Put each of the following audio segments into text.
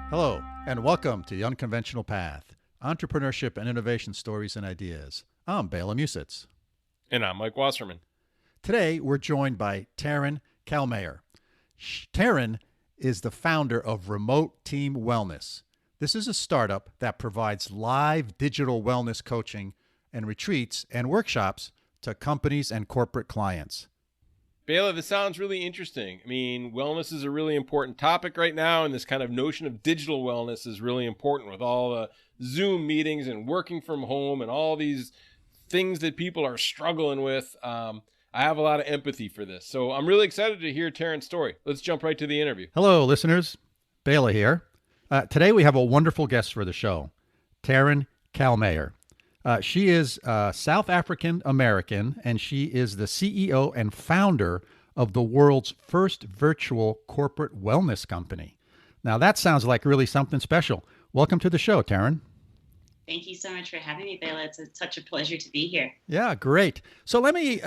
Hello, and welcome to The Unconventional Path, Entrepreneurship and Innovation Stories and Ideas. I'm Bela and And I'm Mike Wasserman. Today, we're joined by Tarin Calmeyer. Tarin is the founder of Remote Team Wellness. This is a startup that provides live digital wellness coaching and retreats and workshops to companies and corporate clients. Bela, this sounds really interesting. I mean, wellness is a really important topic right now, and this kind of notion of digital wellness is really important with all the Zoom meetings and working from home and all these things that people are struggling with. I have a lot of empathy for this. So I'm really excited to hear Tarin's story. Let's jump right to the interview. Hello, listeners. Bela here. Today, we have a wonderful guest for the show, Tarin Calmeyer. She is South African American, and she is the CEO and founder of the world's first virtual corporate wellness company. Now, that sounds like really something special. Welcome to the show, Tarin. Thank you so much for having me, Bela. It's such a pleasure to be here. Yeah, great. So let me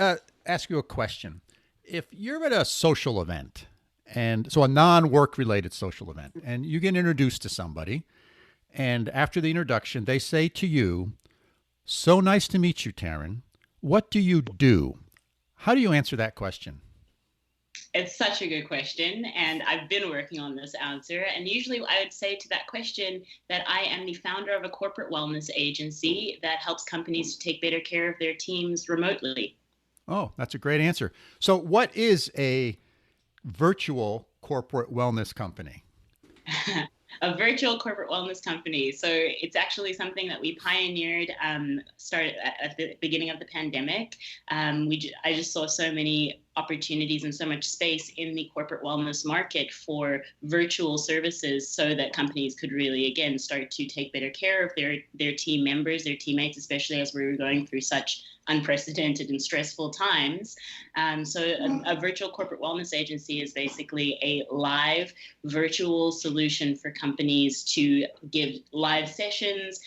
ask you a question. If you're at a social event, and so a non-work related social event, and you get introduced to somebody, and after the introduction, they say to you, "So nice to meet you, Tarin. What do you do?" How do you answer that question? It's such a good question, and I've been working on this answer. And usually I would say to that question that I am the founder of a corporate wellness agency that helps companies to take better care of their teams remotely. Oh, that's a great answer. So, what is a virtual corporate wellness company? A virtual corporate wellness company. So it's actually something that we pioneered, started at the beginning of the pandemic. I just saw so many opportunities and so much space in the corporate wellness market for virtual services so that companies could really, again, start to take better care of their team members, their teammates, especially as we were going through such unprecedented and stressful times. So a virtual corporate wellness agency is basically a live virtual solution for companies to give live sessions,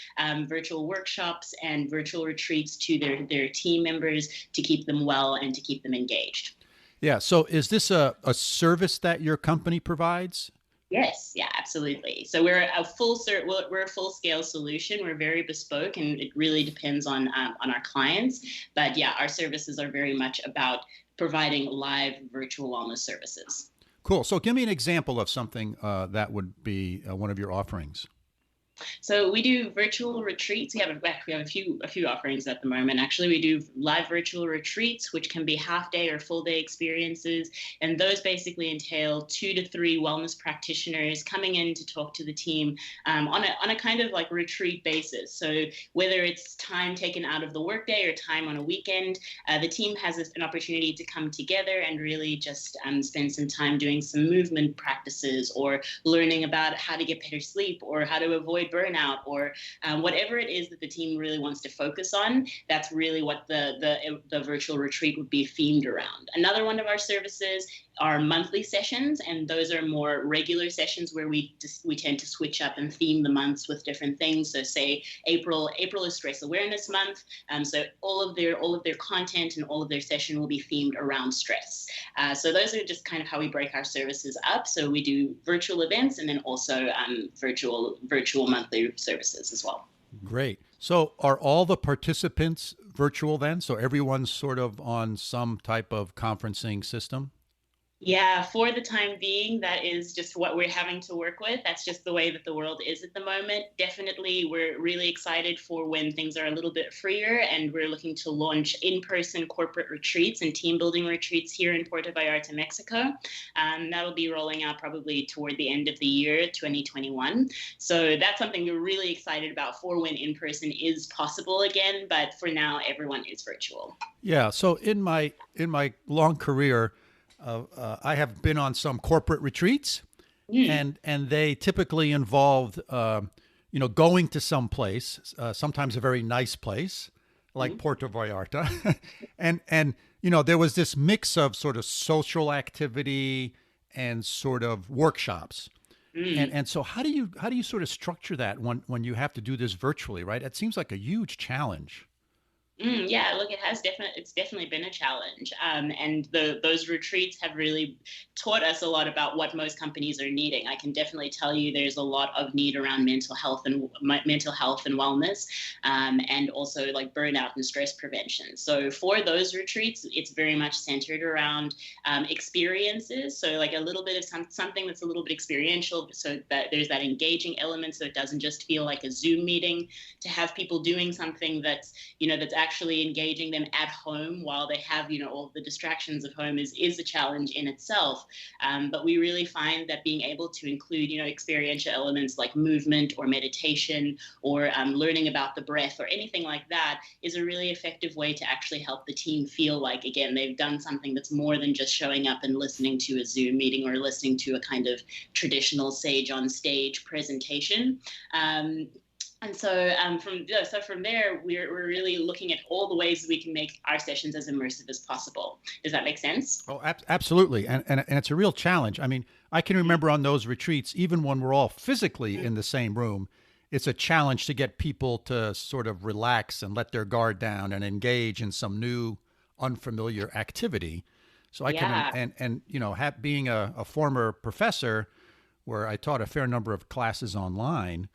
virtual workshops, and virtual retreats to their team members to keep them well and to keep them engaged. Yeah. So, is this a service that your company provides? Yes, yeah, absolutely. So we're a full scale solution. We're very bespoke, and it really depends on our clients. But yeah, our services are very much about providing live virtual wellness services. Cool. So, give me an example of something that would be one of your offerings. So we do virtual retreats. We have a few offerings at the moment. Actually, we do live virtual retreats, which can be half day or full day experiences, and those basically entail 2 to 3 wellness practitioners coming in to talk to the team on a kind of like retreat basis. So whether it's time taken out of the workday or time on a weekend, the team has an opportunity to come together and really just spend some time doing some movement practices or learning about how to get better sleep or how to avoid burnout or whatever it is that the team really wants to focus on. That's really what the virtual retreat would be themed around. Another one of our services are monthly sessions, and those are more regular sessions where we tend to switch up and theme the months with different things. So say April is Stress Awareness Month, so all of their content and all of their session will be themed around stress. So those are just kind of how we break our services up. So we do virtual events and then also virtual monthly services as well. Great. So, are all the participants virtual then? So, everyone's sort of on some type of conferencing system? Yeah, for the time being, that is just what we're having to work with. That's just the way that the world is at the moment. Definitely, we're really excited for when things are a little bit freer, and we're looking to launch in-person corporate retreats and team building retreats here in Puerto Vallarta, Mexico. That'll be rolling out probably toward the end of the year, 2021. So that's something we're really excited about for when in-person is possible again. But for now, everyone is virtual. Yeah. So, in my long career, I have been on some corporate retreats, and they typically involved, going to some place, sometimes a very nice place, like Puerto Vallarta, and there was this mix of sort of social activity and sort of workshops. And so how do you sort of structure that when you have to do this virtually, right? It seems like a huge challenge. Yeah, look, it's definitely been a challenge, and those retreats have really taught us a lot about what most companies are needing. I can definitely tell you there's a lot of need around mental health and wellness, and also like burnout and stress prevention. So for those retreats, it's very much centered around experiences. So like a little bit of something that's a little bit experiential, so that there's that engaging element, so it doesn't just feel like a Zoom meeting. To have people doing something that's actually engaging them at home while they have, all the distractions of home is a challenge in itself. But we really find that being able to include, experiential elements like movement or meditation or learning about the breath or anything like that is a really effective way to actually help the team feel like, again, they've done something that's more than just showing up and listening to a Zoom meeting or listening to a kind of traditional sage on stage presentation. And so from there, we're really looking at all the ways we can make our sessions as immersive as possible. Does that make sense? Oh, absolutely. And it's a real challenge. I mean, I can remember on those retreats, even when we're all physically in the same room, it's a challenge to get people to sort of relax and let their guard down and engage in some new, unfamiliar activity. So I can, Yeah. being a former professor where I taught a fair number of classes online,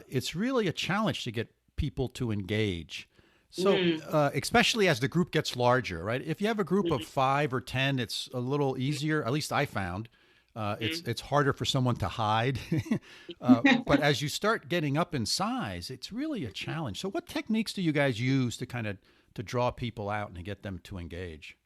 it's really a challenge to get people to engage. So, Mm, especially as the group gets larger, right? If you have a group of mhm, 5 or 10, it's a little easier. At least I found it's harder for someone to hide. But as you start getting up in size, it's really a challenge. So, what techniques do you guys use to kind of to draw people out and to get them to engage?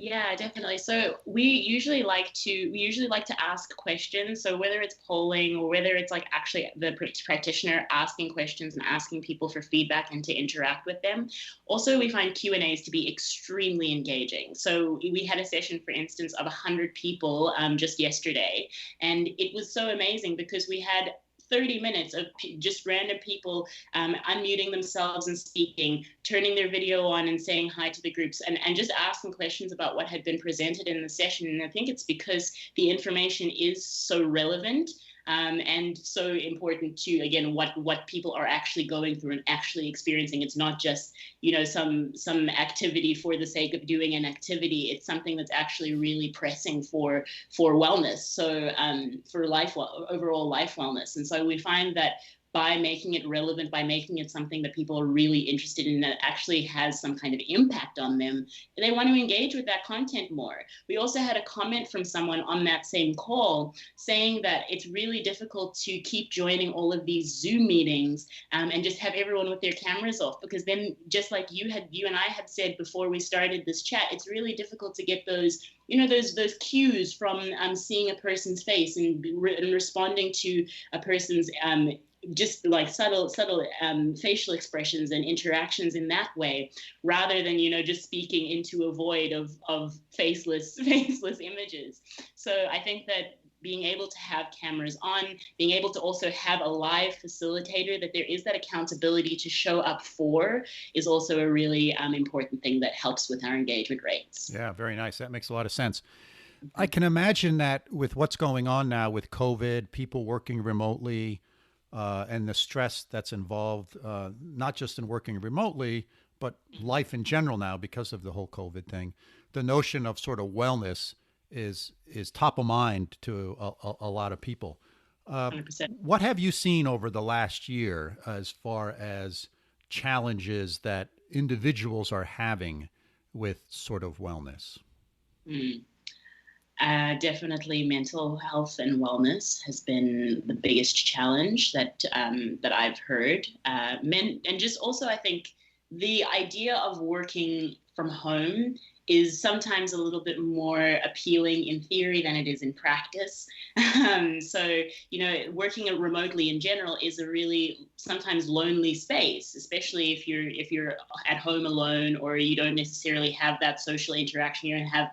Yeah, definitely. So we usually like to ask questions. So whether it's polling or whether it's like actually the practitioner asking questions and asking people for feedback and to interact with them. Also, we find Q&As to be extremely engaging. So we had a session, for instance, of 100 people just yesterday, and it was so amazing because we had 30 minutes of just random people unmuting themselves and speaking, turning their video on and saying hi to the groups, and just asking questions about what had been presented in the session. And I think it's because the information is so relevant and so important to, again, what people are actually going through and actually experiencing. It's not just, some activity for the sake of doing an activity. It's something that's actually really pressing for wellness. So for overall life wellness. And so we find that by making it relevant, by making it something that people are really interested in, that actually has some kind of impact on them, they want to engage with that content more. We also had a comment from someone on that same call saying that it's really difficult to keep joining all of these Zoom meetings and just have everyone with their cameras off, because then, just like you and I had said before we started this chat, it's really difficult to get those cues from seeing a person's face and responding to a person's just like subtle facial expressions and interactions in that way, rather than just speaking into a void of faceless faceless images. So I think that being able to have cameras on, being able to also have a live facilitator that there is that accountability to show up for, is also a really important thing that helps with our engagement rates. Yeah, very nice. That makes a lot of sense. I can imagine that with what's going on now with COVID, people working remotely, and the stress that's involved, not just in working remotely, but life in general now because of the whole COVID thing. The notion of sort of wellness is top of mind to a lot of people. Uh, 100%. what have you seen over the last year as far as challenges that individuals are having with sort of wellness? Mm. Definitely, mental health and wellness has been the biggest challenge that I've heard. And just also, I think the idea of working from home is sometimes a little bit more appealing in theory than it is in practice. So, working remotely in general is a really sometimes lonely space, especially if you're at home alone, or you don't necessarily have that social interaction. You don't have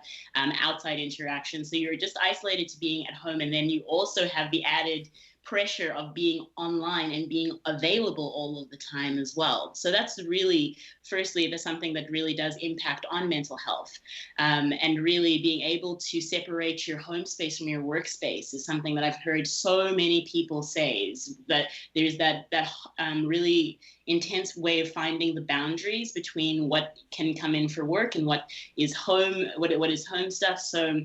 outside interaction, so you're just isolated to being at home, and then you also have the added pressure of being online and being available all of the time as well. So that's really, firstly, there's something that really does impact on mental health. And really being able to separate your home space from your workspace is something that I've heard so many people say, is that there's that really intense way of finding the boundaries between what can come in for work and what is home, what is home stuff. So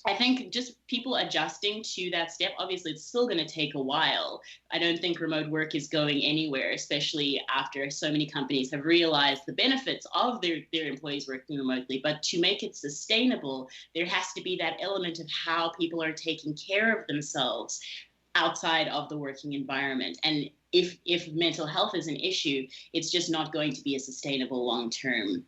I think just people adjusting to that step. Obviously, it's still going to take a while. I don't think remote work is going anywhere, especially after so many companies have realized the benefits of their employees working remotely. But to make it sustainable, there has to be that element of how people are taking care of themselves outside of the working environment. And if mental health is an issue, it's just not going to be a sustainable long-term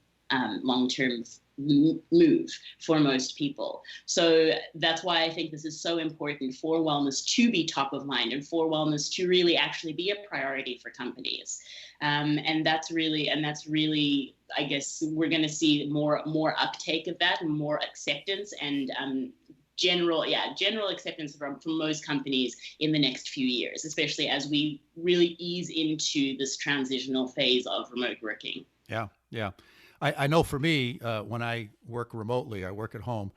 move for most people. So that's why I think this is so important for wellness to be top of mind and for wellness to really actually be a priority for companies. And that's really, I guess we're going to see more uptake of that and more acceptance and general acceptance from most companies in the next few years, especially as we really ease into this transitional phase of remote working. Yeah, yeah. I know for me, when I work remotely, I work at home,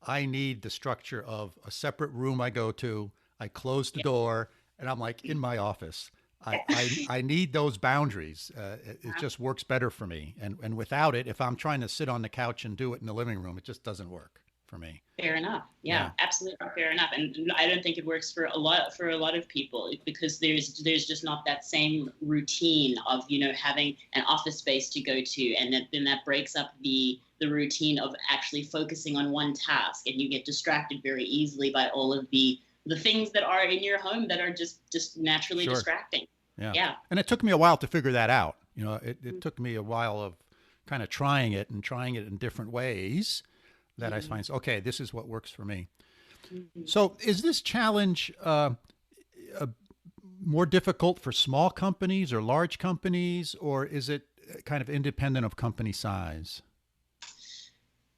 I need the structure of a separate room I go to. I close the door and I'm like in my office. I need those boundaries. It just works better for me. And without it, if I'm trying to sit on the couch and do it in the living room, it just doesn't work for me. Fair enough. Yeah, absolutely fair enough. And I don't think it works for a lot of people because there's just not that same routine of, having an office space to go to, and then that breaks up the routine of actually focusing on one task, and you get distracted very easily by all of the things that are in your home that are just naturally distracting. Yeah. And it took me a while to figure that out. It took me a while of kind of trying it in different ways that I find, okay, this is what works for me. So is this challenge more difficult for small companies or large companies, or is it kind of independent of company size?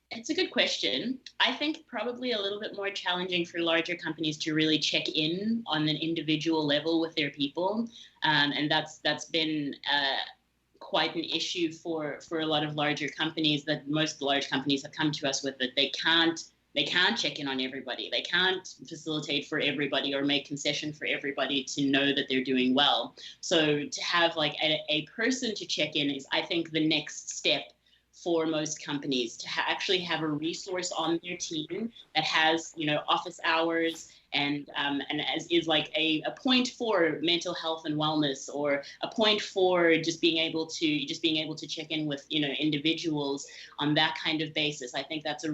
It's a good question. I think probably a little bit more challenging for larger companies to really check in on an individual level with their people. And that's been quite an issue for a lot of larger companies, that most large companies have come to us with, that they can't check in on everybody. They can't facilitate for everybody or make concession for everybody to know that they're doing well. So to have like a person to check in is, I think, the next step for most companies, to actually have a resource on their team that has, office hours and as is like a point for mental health and wellness, or a point for just being able to check in with, individuals on that kind of basis. I think that's a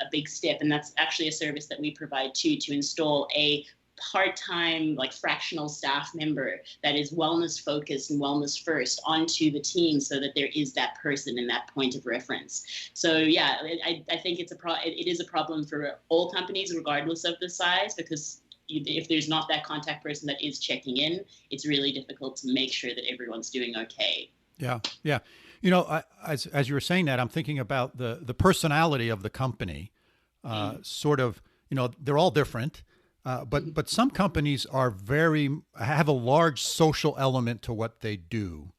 big step. And that's actually a service that we provide too, to install a part-time, like fractional staff member that is wellness focused and wellness first onto the team, so that there is that person and that point of reference. So yeah, I think it is a problem for all companies regardless of the size, because if there's not that contact person that is checking in, it's really difficult to make sure that everyone's doing okay. Yeah. As you were saying that, I'm thinking about the personality of the company. Sort of, they're all different. But some companies have a large social element to what they do.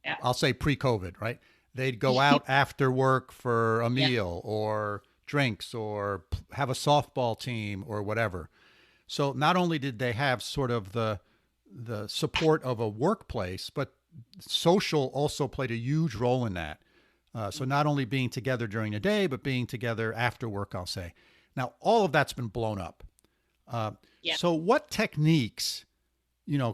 Yeah. I'll say pre-COVID, right? They'd go out after work for a meal or drinks or have a softball team or whatever. So not only did they have sort of the support of a workplace, but social also played a huge role in that. So not only being together during the day, but being together after work, I'll say. Now, all of that's been blown up. So what techniques,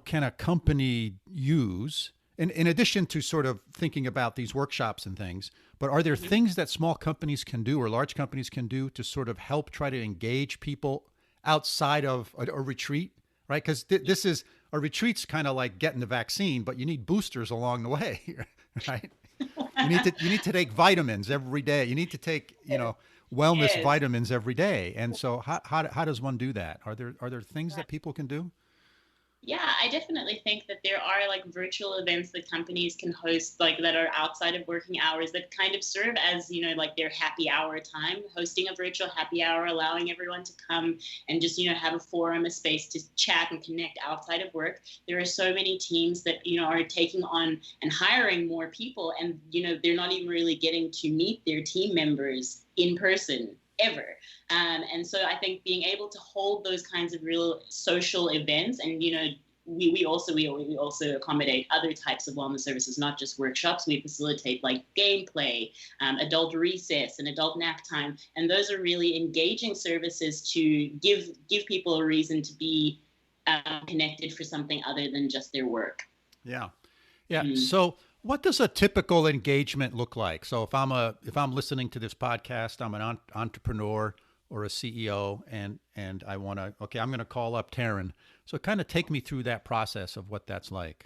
can a company use in addition to sort of thinking about these workshops and things, but are there things that small companies can do or large companies can do to sort of help try to engage people outside of a retreat, right? Because this is a retreat's kind of like getting the vaccine, but you need boosters along the way, right? You need to take vitamins every day. You need to take, wellness vitamins every day. And so how does one do that? Are there things that people can do? Yeah, I definitely think that there are like virtual events that companies can host, like that are outside of working hours, that kind of serve as, like their happy hour time. Hosting a virtual happy hour, allowing everyone to come and just, have a forum, a space to chat and connect outside of work. There are so many teams that, are taking on and hiring more people, and, they're not even really getting to meet their team members in person ever. And so I think being able to hold those kinds of real social events, and we also accommodate other types of wellness services, not just workshops. We facilitate like gameplay, adult recess, and adult nap time, and those are really engaging services to give people a reason to be connected for something other than just their work. Yeah. Yeah. So what does a typical engagement look like? So if I'm listening to this podcast, I'm an entrepreneur or a CEO, and I want to, okay, I'm going to call up Tarin. So kind of take me through that process of what that's like.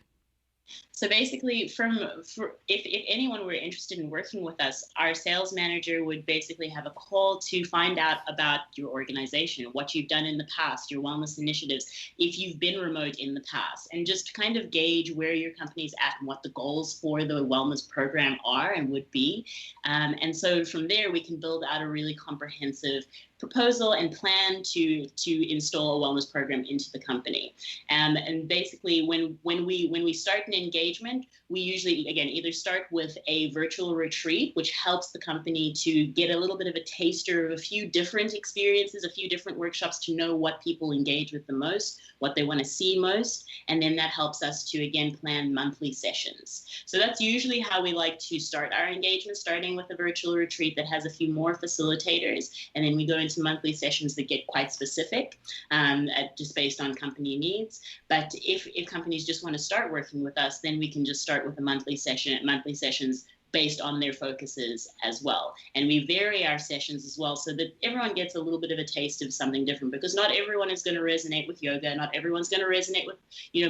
So basically, if anyone were interested in working with us, our sales manager would basically have a call to find out about your organization, what you've done in the past, your wellness initiatives, if you've been remote in the past, and just kind of gauge where your company's at and what the goals for the wellness program are and would be. And so from there, we can build out a really comprehensive proposal and plan to install a wellness program into the company. And basically, when we start an engagement, we usually, again, either start with a virtual retreat, which helps the company to get a little bit of a taster of a few different experiences, a few different workshops, to know what people engage with the most, what they want to see most. And then that helps us to, again, plan monthly sessions. So that's usually how we like to start our engagement, starting with a virtual retreat that has a few more facilitators. And then we go into monthly sessions that get quite specific, just based on company needs. But if companies just want to start working with us, then we can just start with a monthly sessions based on their focuses as well. And we vary our sessions as well, so that everyone gets a little bit of a taste of something different, because not everyone is going to resonate with yoga. Not everyone's going to resonate with,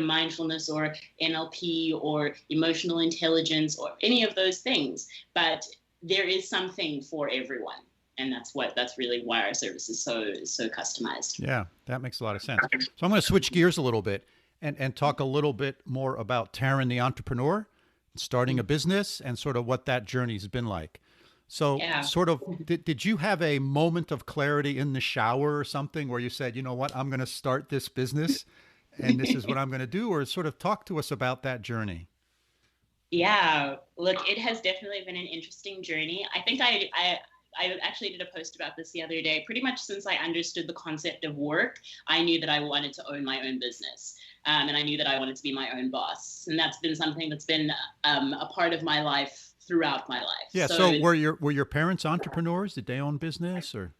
mindfulness or NLP or emotional intelligence or any of those things. But there is something for everyone. And that's really why our service is so customized. Yeah, that makes a lot of sense. So I'm going to switch gears a little bit and talk a little bit more about Tarin, the entrepreneur, starting a business, and sort of what that journey's been like. So sort of, did you have a moment of clarity in the shower or something where you said, you know what, I'm going to start this business and this is what I'm going to do? Or sort of talk to us about that journey. Yeah, look, it has definitely been an interesting journey. I think I actually did a post about this the other day. Pretty much since I understood the concept of work, I knew that I wanted to own my own business. And I knew that I wanted to be my own boss. And that's been something that's been a part of my life throughout my life. Yeah. So were your parents entrepreneurs? Did they own business or?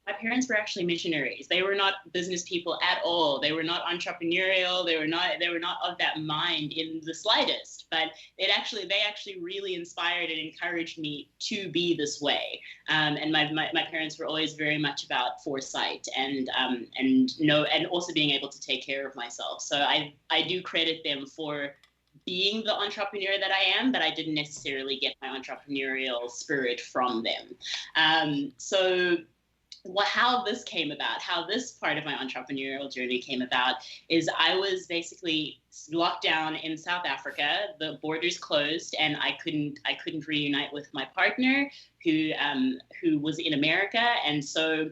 My parents were actually missionaries. They were not business people at all. They were not entrepreneurial. They were not of that mind in the slightest. But they actually really inspired and encouraged me to be this way. And my parents were always very much about foresight and also being able to take care of myself. So I do credit them for being the entrepreneur that I am, but I didn't necessarily get my entrepreneurial spirit from them. So how this came about, how this part of my entrepreneurial journey came about, is I was basically locked down in South Africa. The borders closed, and I couldn't reunite with my partner, who was in America, and so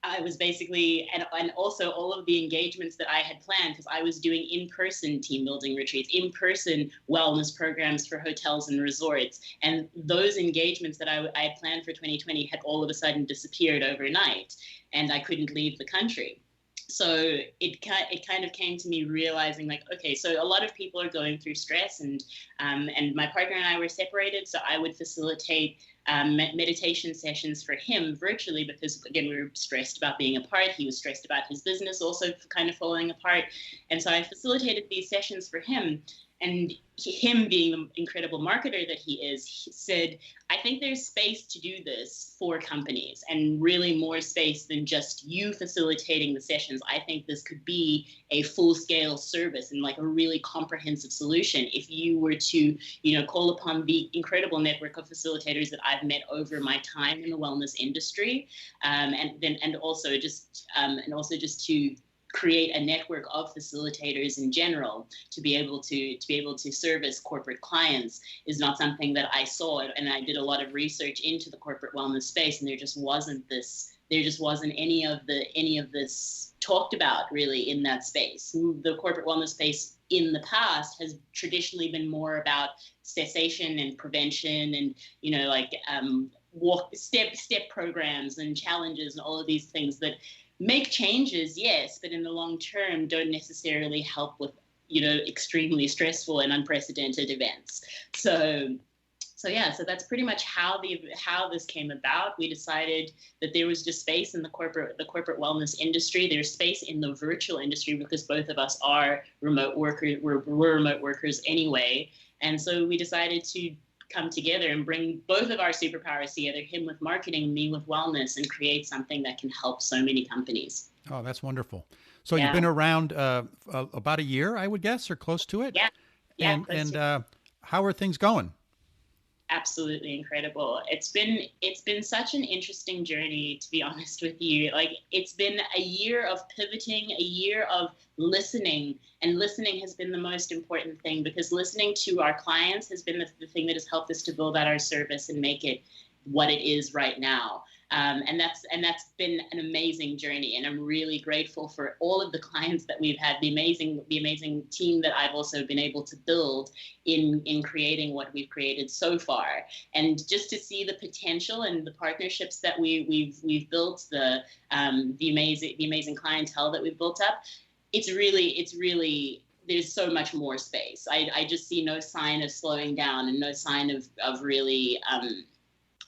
I was basically, and also all of the engagements that I had planned, because I was doing in-person team building retreats, in-person wellness programs for hotels and resorts. And those engagements that I had planned for 2020 had all of a sudden disappeared overnight, and I couldn't leave the country. So it kind of came to me realizing, like, okay, so a lot of people are going through stress, and my partner and I were separated, so I would facilitate meditation sessions for him virtually, because again, we were stressed about being apart. He was stressed about his business also kind of falling apart, and so I facilitated these sessions for him. And him, being the incredible marketer that he is, he said, I think there's space to do this for companies, and really more space than just you facilitating the sessions. I think this could be a full-scale service and like a really comprehensive solution if you were to, call upon the incredible network of facilitators that I've met over my time in the wellness industry, and also just to create a network of facilitators in general to be able to service corporate clients is not something that I saw. And I did a lot of research into the corporate wellness space, and there just wasn't any of this talked about really in that space. The corporate wellness space in the past has traditionally been more about cessation and prevention and, step programs and challenges and all of these things that make changes, yes, but in the long term don't necessarily help with, extremely stressful and unprecedented events. So that's pretty much how this came about. We decided that there was just space in the corporate wellness industry. There's space in the virtual industry because both of us are remote workers. We're remote workers anyway, and so we decided to come together and bring both of our superpowers together, him with marketing, me with wellness, and create something that can help so many companies. Oh, that's wonderful. So you've been around about a year, I would guess, or close to it? Yeah. And how are things going? Absolutely incredible. It's been such an interesting journey, to be honest with you. Like, it's been a year of pivoting, a year of listening, and listening has been the most important thing, because listening to our clients has been the thing that has helped us to build out our service and make it what it is right now. And that's been an amazing journey, and I'm really grateful for all of the clients that we've had, the amazing team that I've also been able to build in creating what we've created so far, and just to see the potential and the partnerships that we've built, the amazing clientele that we've built up. It's really there's so much more space. I just see no sign of slowing down and no sign of really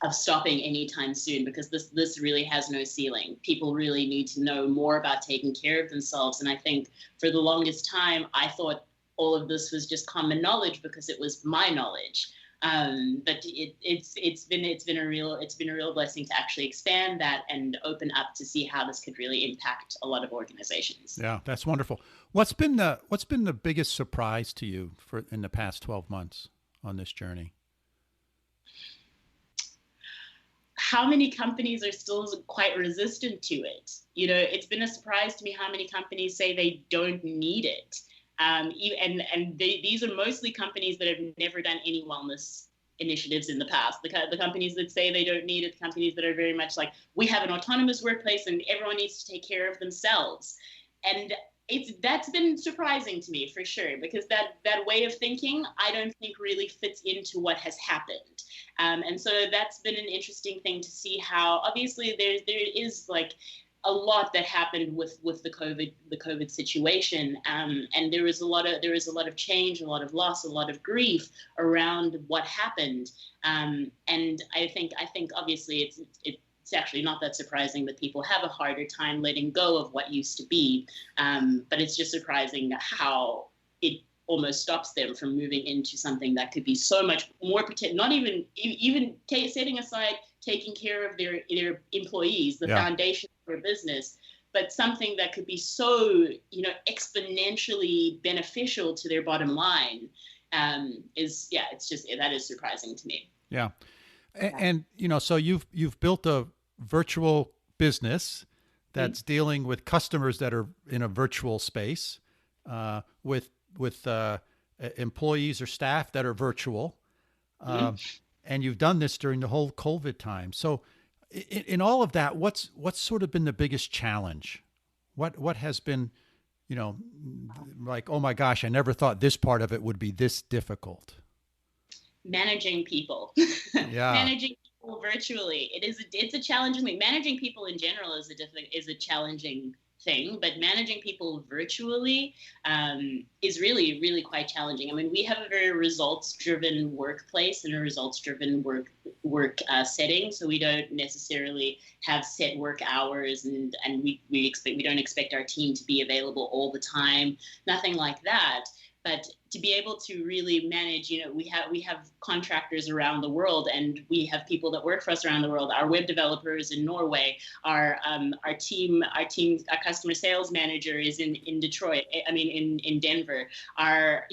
of stopping anytime soon, because this really has no ceiling. People really need to know more about taking care of themselves. And I think for the longest time, I thought all of this was just common knowledge because it was my knowledge. But it's been a real blessing to actually expand that and open up to see how this could really impact a lot of organizations. Yeah, that's wonderful. What's been the biggest surprise to you in the past 12 months on this journey? How many companies are still quite resistant to it? It's been a surprise to me how many companies say they don't need it. These are mostly companies that have never done any wellness initiatives in the past. The companies that say they don't need it, the companies that are very much like, we have an autonomous workplace and everyone needs to take care of themselves. And that's been surprising to me, for sure, because that way of thinking, I don't think really fits into what has happened. And so that's been an interesting thing to see how, obviously, there is like a lot that happened with the COVID situation, and there is a lot of change, a lot of loss, a lot of grief around what happened. And I think obviously it's actually not that surprising that people have a harder time letting go of what used to be, but it's just surprising how it almost stops them from moving into something that could be so much more not even setting aside taking care of their employees, the foundation of their business, but something that could be so exponentially beneficial to their bottom line. That is surprising to me. Yeah. And so you've built a virtual business that's dealing with customers that are in a virtual space, with employees or staff that are virtual, and you've done this during the whole COVID time. So, in all of that, what's sort of been the biggest challenge? What has been, like, oh my gosh, I never thought this part of it would be this difficult. Managing people. Yeah. Managing people virtually. It's a challenging thing. Managing people in general is a challenging thing, but managing people virtually is really, really quite challenging. I mean, we have a very results-driven workplace and a results-driven work setting, so we don't necessarily have set work hours, and we don't expect our team to be available all the time. Nothing like that. But to be able to really manage, we have contractors around the world, and we have people that work for us around the world. Our web developers in Norway, our customer sales manager is in Detroit. In Denver. Our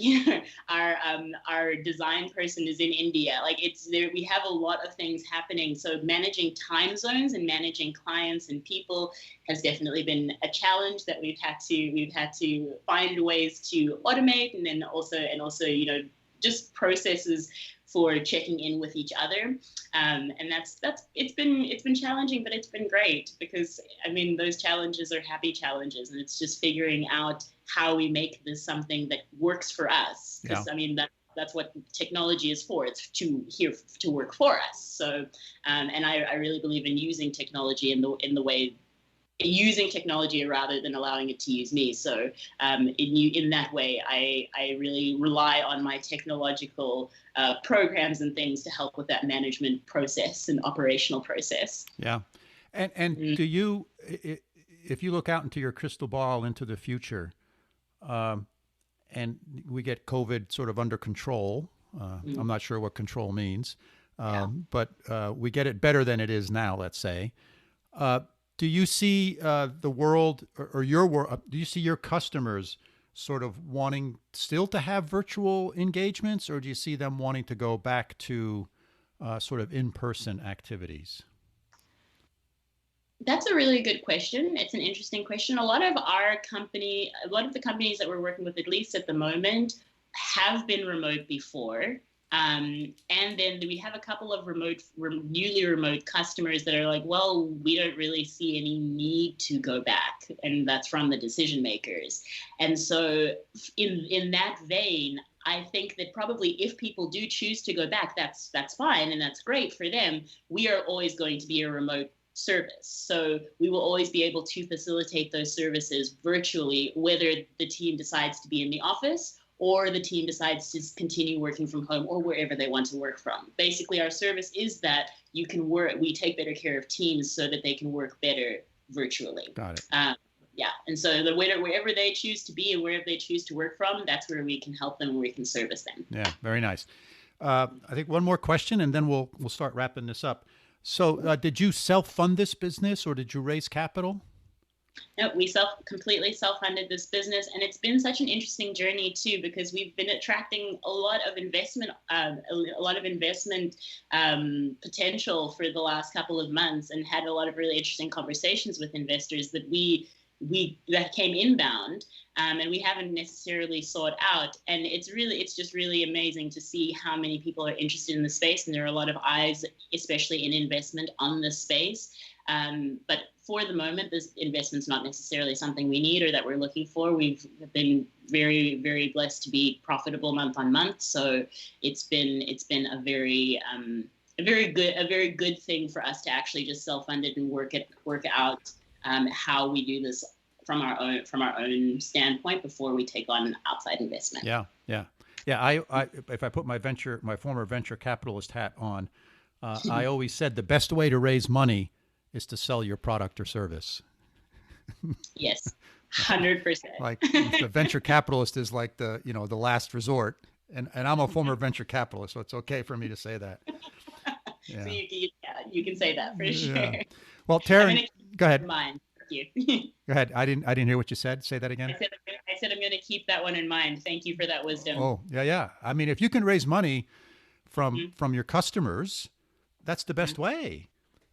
our design person is in India. Like, it's there. We have a lot of things happening. So managing time zones and managing clients and people has definitely been a challenge that we've had to find ways to automate, and then also just processes for checking in with each other, and it's been challenging, but it's been great, because those challenges are happy challenges, and it's just figuring out how we make this something that works for us. Because that's what technology is for. It's here to work for us. So, and I really believe in using technology in the way. Using technology rather than allowing it to use me. So in that way, I really rely on my technological programs and things to help with that management process and operational process. Yeah. And do you, if you look out into your crystal ball into the future, and we get COVID sort of under control, I'm not sure what control means, but we get it better than it is now, let's say. Do you see the world or your world? Do you see your customers sort of wanting still to have virtual engagements, or do you see them wanting to go back to sort of in-person activities? That's a really good question. It's an interesting question. A lot of the companies that we're working with, at least at the moment, have been remote before. And then we have a couple of newly remote customers that are like, well, we don't really see any need to go back. And that's from the decision makers. And so in that vein, I think that probably if people do choose to go back, that's fine. And that's great for them. We are always going to be a remote service. So we will always be able to facilitate those services virtually, whether the team decides to be in the office or the team decides to continue working from home, or wherever they want to work from. Basically, our service is that we take better care of teams so that they can work better virtually. Got it. And so wherever they choose to be and wherever they choose to work from, that's where we can help them, where we can service them. Yeah, very nice. I think one more question, and then we'll start wrapping this up. So did you self-fund this business, or did you raise capital? No, we completely self-funded this business, and it's been such an interesting journey too, because we've been attracting a lot of investment potential for the last couple of months, and had a lot of really interesting conversations with investors that that came inbound, and we haven't necessarily sought out. And it's just really amazing to see how many people are interested in the space, and there are a lot of eyes, especially in investment, on this space. But for the moment, this investment's not necessarily something we need or that we're looking for. We've been very, very blessed to be profitable month on month. So it's been a very good thing for us to actually just self-fund it and work out how we do this from our own standpoint before we take on an outside investment. Yeah. I if I put my former venture capitalist hat on, I always said the best way to raise money is to sell your product or service. Yes, 100%. Like the venture capitalist is like the last resort, and I'm a former venture capitalist, so it's okay for me to say that. Yeah. So you can say that for sure. Yeah. Well, Tarin, go ahead. Mind. Thank you. Go ahead. I didn't hear what you said. Say that again. I said I'm going to keep that one in mind. Thank you for that wisdom. Oh, yeah. I mean, if you can raise money from your customers, that's the best way.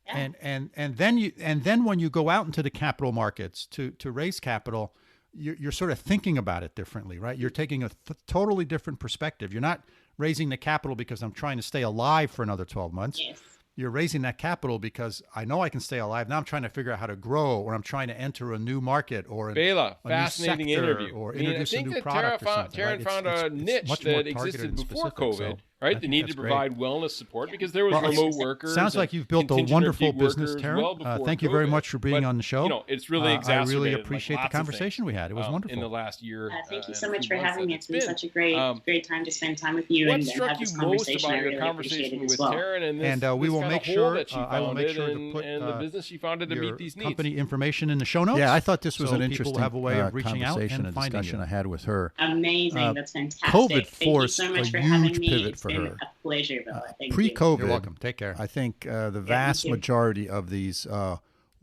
Yeah. And then when you go out into the capital markets to raise capital, you're sort of thinking about it differently, right? You're taking a totally different perspective. You're not raising the capital because I'm trying to stay alive for another 12 months. Yes. You're raising that capital because I know I can stay alive. Now I'm trying to figure out how to grow, or I'm trying to enter a new market, or Bela, fascinating interview. Or introduce a new product or something. Tarin found a niche that existed before COVID, right? The need to provide wellness support because there was remote workers. Sounds like you've built a wonderful business, Tarin. Thank you very much for being on the show. You know, it's really exacerbated. I really appreciate the conversation we had. It was wonderful in the last year. Thank you so much for having me. It's been such a great time to spend time with you what and struck have this you most conversation. about I your really conversation with well. Tarin and we will make sure I will make sure to put and the business she founded to meet these needs. Company information in the show notes. Yeah, I thought this was an interesting people have a way of reaching out and finding discussion I had with her. Amazing. That's fantastic. COVID Thank you forced so much a for having huge me. pivot It's for been her. a pleasure, Bella. Thank you. Pre-COVID, You're welcome. Take care. I think the vast majority of these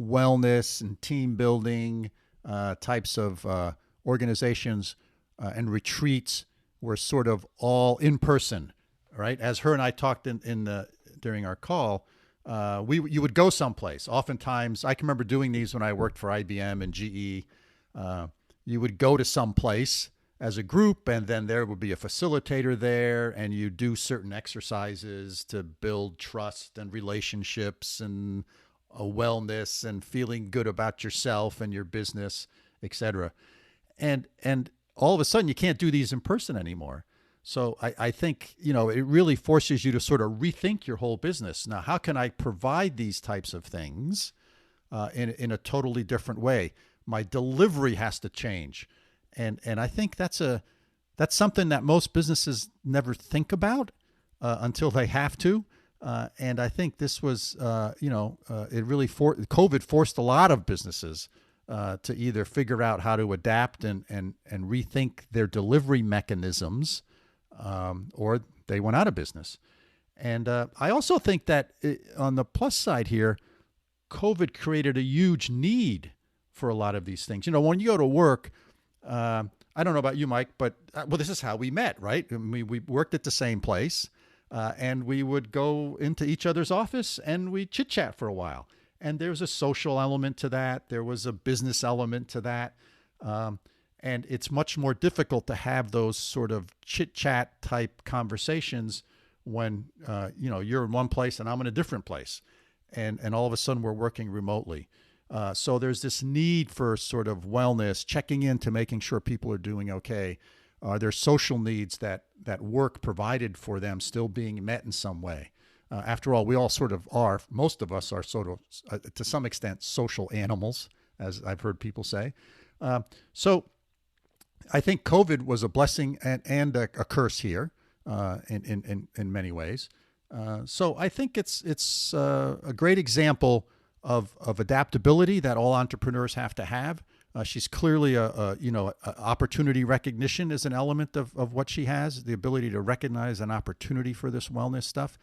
wellness and team building types of organizations and retreats were sort of all in person, right? As her and I talked during our call, you would go someplace. Oftentimes, I can remember doing these when I worked for IBM and GE. You would go to some place as a group, and then there would be a facilitator there, and you do certain exercises to build trust and relationships and a wellness and feeling good about yourself and your business, etc. And all of a sudden, you can't do these in person anymore. So I think, it really forces you to sort of rethink your whole business. Now, how can I provide these types of things in a totally different way? My delivery has to change. And I think that's something that most businesses never think about until they have to. And I think this was, it really COVID forced a lot of businesses to either figure out how to adapt and rethink their delivery mechanisms, or they went out of business. And I also think that on the plus side here, COVID created a huge need for a lot of these things. When you go to work, I don't know about you, Mike, but this is how we met, right? I mean, we worked at the same place, and we would go into each other's office and we chit chat for a while. And there's a social element to that. There was a business element to that. And it's much more difficult to have those sort of chit chat type conversations when, you're in one place and I'm in a different place. And all of a sudden we're working remotely. So there's this need for sort of wellness, checking into making sure people are doing okay. There's social needs that work provided for them still being met in some way. After all, we all sort of are, most of us are sort of, to some extent, social animals, as I've heard people say. So I think COVID was a blessing and a curse here in many ways. So I think it's a great example of adaptability that all entrepreneurs have to have. She's clearly opportunity recognition is an element of what she has, the ability to recognize an opportunity for this wellness stuff,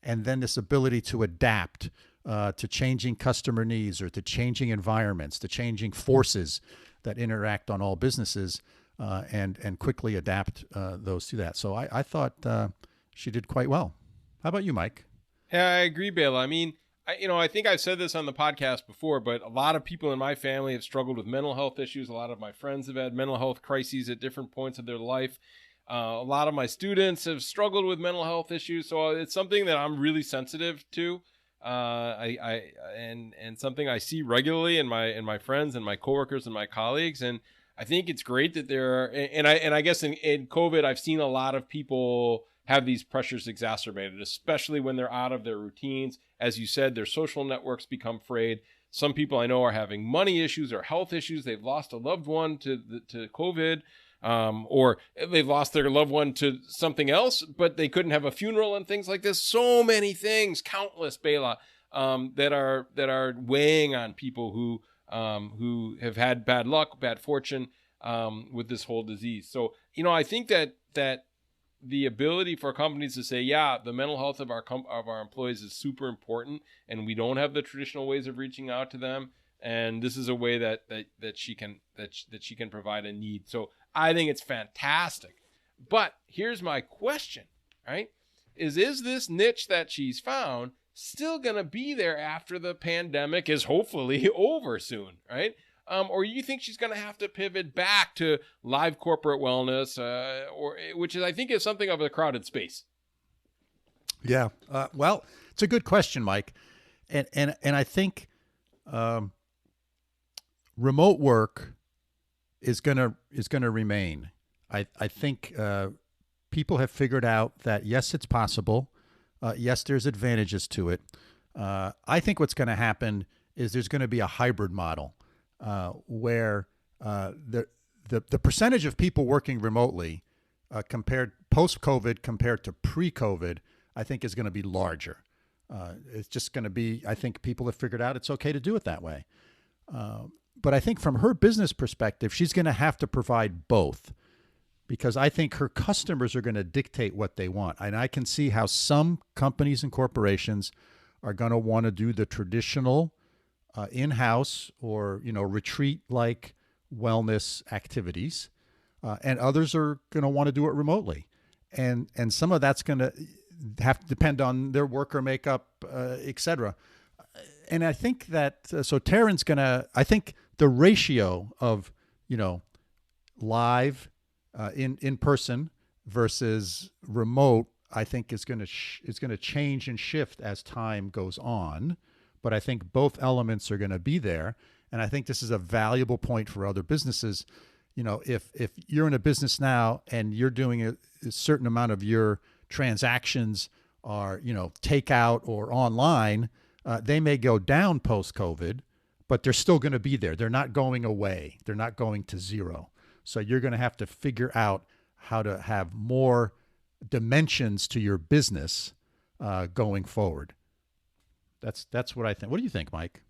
and then this ability to adapt to changing customer needs or to changing environments, to changing forces that interact on all businesses, and quickly adapt those to that. So I thought she did quite well. How about you, Mike? Yeah, I agree, Bela. I mean, I think I've said this on the podcast before, but a lot of people in my family have struggled with mental health issues. A lot of my friends have had mental health crises at different points of their life. A lot of my students have struggled with mental health issues. So it's something that I'm really sensitive to. And something I see regularly in my friends and my coworkers and my colleagues. And I think it's great that there are, and I guess in COVID, I've seen a lot of people have these pressures exacerbated, especially when they're out of their routines. As you said, their social networks become frayed. Some people I know are having money issues or health issues. They've lost a loved one to COVID, or they've lost their loved one to something else, but they couldn't have a funeral and things like this. So many things, countless, Bela, that are weighing on people who have had bad luck, bad fortune with this whole disease. So, I think that the ability for companies to say, yeah, the mental health of our employees is super important, and we don't have the traditional ways of reaching out to them, and this is a way that she can provide a need. So I think it's fantastic. But here's my question, right? Is this niche that she's found still going to be there after the pandemic is hopefully over soon, right? Or you think she's going to have to pivot back to live corporate wellness, which I think is something of a crowded space? Yeah. Well, it's a good question, Mike. And I think remote work is gonna remain. I think people have figured out that, yes, it's possible. Yes, there's advantages to it. I think what's going to happen is there's going to be a hybrid model where the percentage of people working remotely compared post-COVID compared to pre-COVID, I think is going to be larger. It's just going to be, I think people have figured out it's okay to do it that way. But I think from her business perspective, she's going to have to provide both, because I think her customers are going to dictate what they want. And I can see how some companies and corporations are going to want to do the traditional in-house or, retreat-like wellness activities, and others are going to want to do it remotely. And some of that's going to have to depend on their worker makeup, et cetera. And I think that, so Tarin's going to, I think the ratio of, live in person versus remote, I think is going to change and shift as time goes on. But I think both elements are going to be there. And I think this is a valuable point for other businesses. If you're in a business now and you're doing a certain amount of your transactions are, takeout or online, they may go down post-COVID, but they're still going to be there. They're not going away. They're not going to zero. So you're going to have to figure out how to have more dimensions to your business going forward. That's what I think. What do you think, Mike?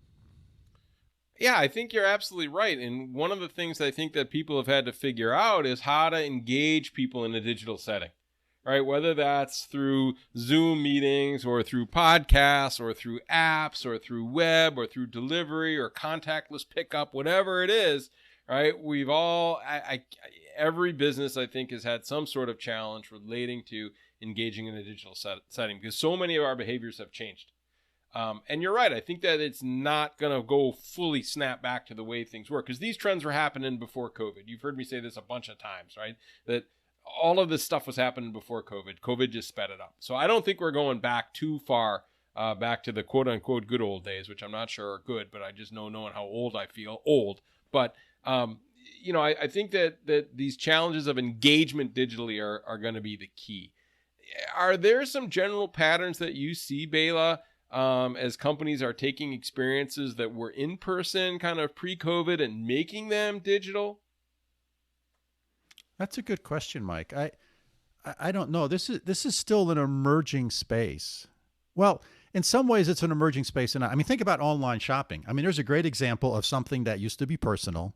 Yeah, I think you're absolutely right. And one of the things I think that people have had to figure out is how to engage people in a digital setting, right? Whether that's through Zoom meetings or through podcasts or through apps or through web or through delivery or contactless pickup, whatever it is, right? We've all, every business, I think, has had some sort of challenge relating to engaging in a digital setting, because so many of our behaviors have changed. And you're right. I think that it's not going to go fully snap back to the way things were, because these trends were happening before COVID. You've heard me say this a bunch of times, right? That all of this stuff was happening before COVID. COVID just sped it up. So I don't think we're going back too far back to the quote unquote good old days, which I'm not sure are good, but I just know, knowing how old I feel, old. But, I think that these challenges of engagement digitally are going to be the key. Are there some general patterns that you see, Bela, as companies are taking experiences that were in person kind of pre-COVID and making them digital? That's a good question, Mike. I don't know. This is still an emerging space. Well, in some ways it's an emerging space. And I mean, think about online shopping. I mean, there's a great example of something that used to be personal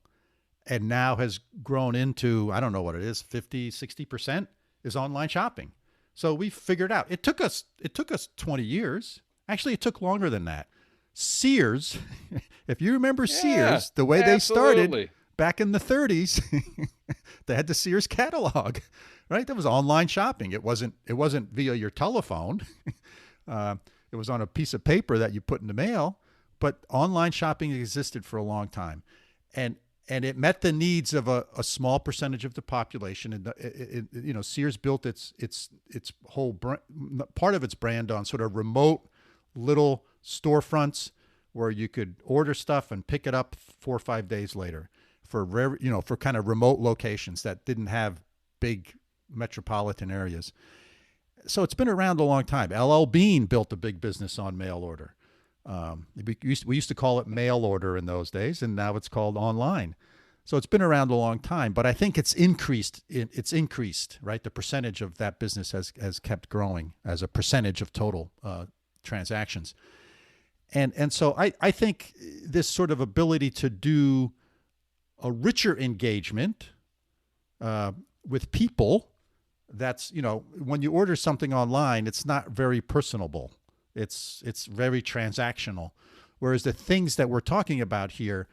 and now has grown into, I don't know what it is, 50, 60% is online shopping. So we figured out, it took us 20 years. Actually, it took longer than that. Sears, if you remember Sears, the way they started back in the 30s, they had the Sears catalog, right? That was online shopping. It wasn't via your telephone. It was on a piece of paper that you put in the mail, but online shopping existed for a long time. And it met the needs of a small percentage of the population. And Sears built its whole part of its brand on sort of remote little storefronts where you could order stuff and pick it up 4 or 5 days later for for kind of remote locations that didn't have big metropolitan areas. So it's been around a long time. LL Bean built a big business on mail order. We used to call it mail order in those days, and now it's called online. So it's been around a long time, but I think it's increased. It's increased, right? The percentage of that business has kept growing as a percentage of total transactions. And so I think this sort of ability to do a richer engagement with people, that's, when you order something online, it's not very personable. It's very transactional. Whereas the things that we're talking about here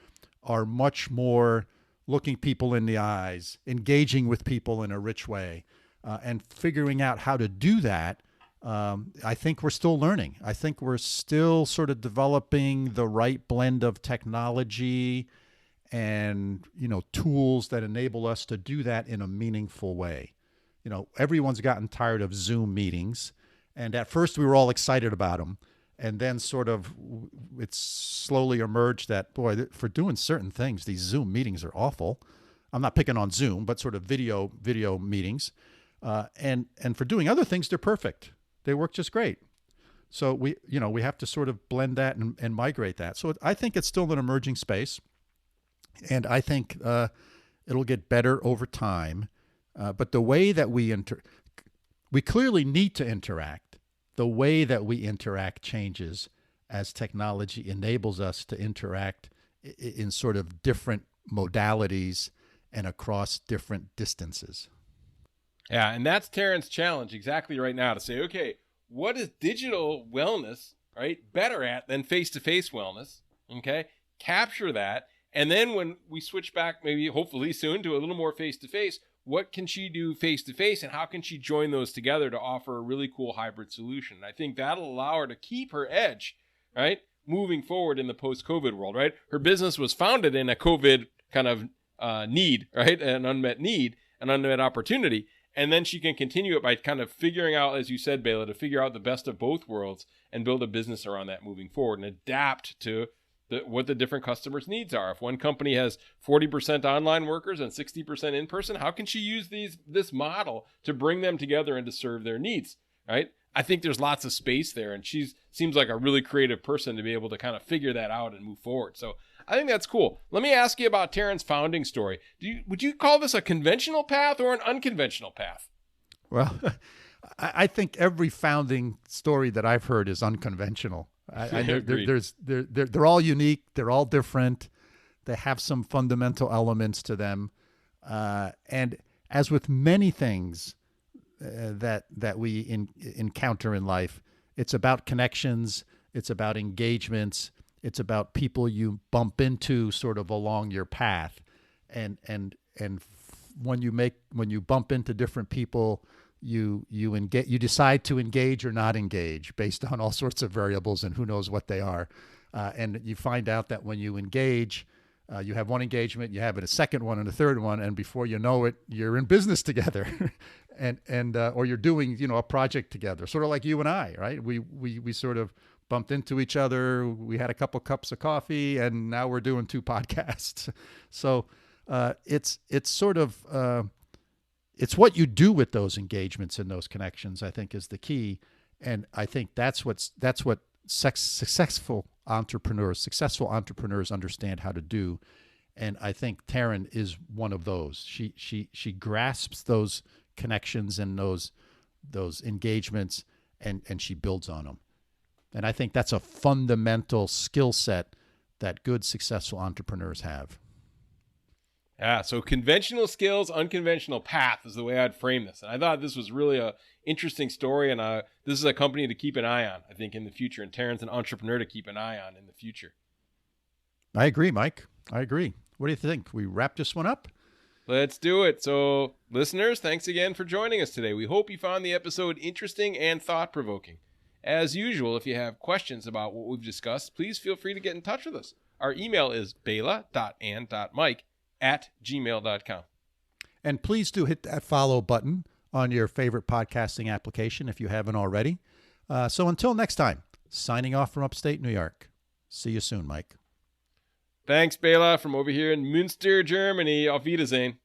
are much more looking people in the eyes, engaging with people in a rich way, and figuring out how to do that. I think we're still learning. I think we're still sort of developing the right blend of technology and, tools that enable us to do that in a meaningful way. Everyone's gotten tired of Zoom meetings. And at first we were all excited about them. And then sort of it's slowly emerged that, boy, for doing certain things, these Zoom meetings are awful. I'm not picking on Zoom, but sort of video meetings. and for doing other things, they're perfect. They work just great. So we have to sort of blend that and migrate that. So I think it's still an emerging space, and I think it'll get better over time. But the way that we clearly need to interact. The way that we interact changes as technology enables us to interact in sort of different modalities and across different distances. Yeah, and that's Tarin's challenge exactly right now, to say, okay, what is digital wellness, right, better at than face-to-face wellness? Okay, capture that. And then when we switch back, maybe hopefully soon, to a little more face-to-face, what can she do face-to-face, and how can she join those together to offer a really cool hybrid solution? I think that'll allow her to keep her edge, right, moving forward in the post-COVID world, right? Her business was founded in a COVID kind of need, right, an unmet need, an unmet opportunity. And then she can continue it by kind of figuring out, as you said, Bela, to figure out the best of both worlds and build a business around that moving forward and adapt to what the different customers' needs are. If one company has 40% online workers and 60% in person, how can she use this model to bring them together and to serve their needs, right? I think there's lots of space there, and she seems like a really creative person to be able to kind of figure that out and move forward. So I think that's cool. Let me ask you about Tarin's founding story. Would you call this a conventional path or an unconventional path? Well, I think every founding story that I've heard is unconventional. They're all unique. They're all different. They have some fundamental elements to them. And as with many things that we encounter in life, it's about connections. It's about engagements. It's about people you bump into sort of along your path, and when you bump into different people, you decide to engage or not engage based on all sorts of variables, and who knows what they are, and you find out that when you engage, you have one engagement, you have a second one and a third one, and before you know it, you're in business together, and or you're doing a project together, sort of like you and I, right? We sort of bumped into each other. We had a couple cups of coffee, and now we're doing 2 podcasts. So it's sort of it's what you do with those engagements and those connections, I think, is the key. And I think that's what successful entrepreneurs understand how to do. And I think Tarin is one of those. She grasps those connections and those engagements, and she builds on them. And I think that's a fundamental skill set that good, successful entrepreneurs have. Yeah, so conventional skills, unconventional path is the way I'd frame this. And I thought this was really a interesting story, and this is a company to keep an eye on, I think, in the future. And Tarin's an entrepreneur to keep an eye on in the future. I agree, Mike. I agree. What do you think? We wrap this one up? Let's do it. So, listeners, thanks again for joining us today. We hope you found the episode interesting and thought-provoking. As usual, if you have questions about what we've discussed, please feel free to get in touch with us. Our email is bela.and.mike@gmail.com. And please do hit that follow button on your favorite podcasting application if you haven't already. So until next time, signing off from upstate New York. See you soon, Mike. Thanks, Bela, from over here in Münster, Germany. Auf Wiedersehen.